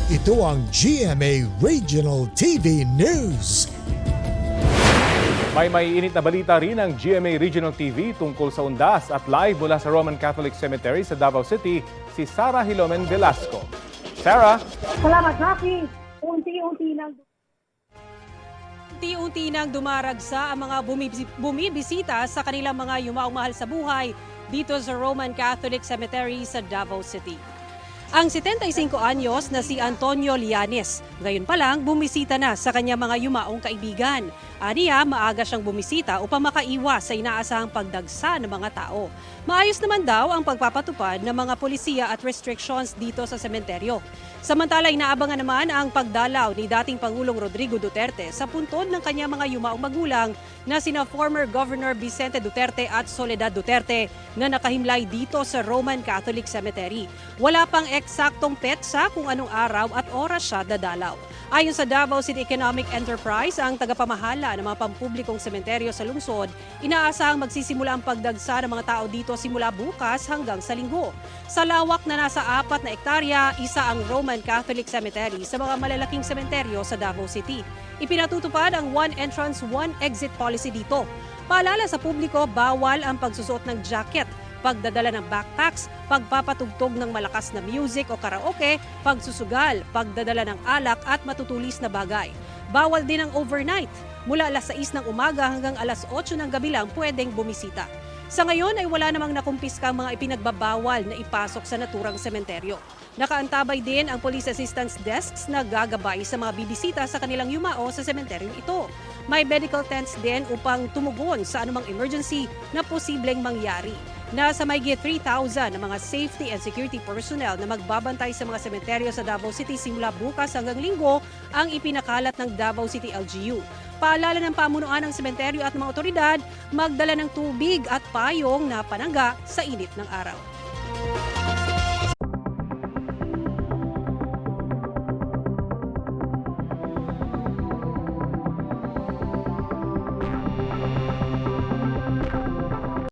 Ito ang GMA Regional TV News. May init na balita rin ang GMA Regional TV tungkol sa undas at live mula sa Roman Catholic Cemetery sa Davao City, si Sarah Hilomen Velasco. Sarah? Salamat, Rocky. Unti-unti nang dumaragsa ang mga bumibisita sa kanilang mga yumaong mahal sa buhay dito sa Roman Catholic Cemetery sa Davao City. Ang 75 anyos na si Antonio Lianes, ngayon pa lang bumisita na sa kanyang mga yumaong kaibigan. Aniya, maaga siyang bumisita upang makaiwas sa inaasahang pagdagsa ng mga tao. Maayos naman daw ang pagpapatupad ng mga polisiya at restrictions dito sa sementeryo. Samantala, inaabangan naman ang pagdalaw ni dating Pangulong Rodrigo Duterte sa puntod ng kanyang mga yumaong magulang na sina former Governor Vicente Duterte at Soledad Duterte na nakahimlay dito sa Roman Catholic Cemetery. Wala pang eksaktong petsa kung anong araw at oras siya dadalaw. Ayon sa Davao City Economic Enterprise, ang tagapamahala ng mga pampublikong sementeryo sa lungsod, inaasahang magsisimula ang pagdagsa ng mga tao dito simula bukas hanggang sa Linggo. Sa lawak na nasa 4 na ektarya, isa ang Roman Catholic Cemetery sa mga malalaking sementeryo sa Davao City. Ipinatutupad ang one entrance, one exit policy dito. Paalala sa publiko, bawal ang pagsusuot ng jacket, pagdadala ng backpacks, pagpapatugtog ng malakas na music o karaoke, pagsusugal, pagdadala ng alak at matutulis na bagay. Bawal din ang overnight. Mula alas 6 ng umaga hanggang alas 8 ng gabi lang pwedeng bumisita. Sa ngayon ay wala namang nakumpiskang mga ipinagbabawal na ipasok sa naturang sementeryo. Nakaantabay din ang police assistance desks na gagabay sa mga bibisita sa kanilang yumao sa sementeryo ito. May medical tents din upang tumugon sa anumang emergency na posibleng mangyari. Nasa mahigit 3,000 na mga safety and security personnel na magbabantay sa mga sementeryo sa Davao City simula bukas hanggang Linggo ang ipinakalat ng Davao City LGU. Paalala ng pamunuan ng sementeryo at mga otoridad, magdala ng tubig at payong na panangga sa init ng araw.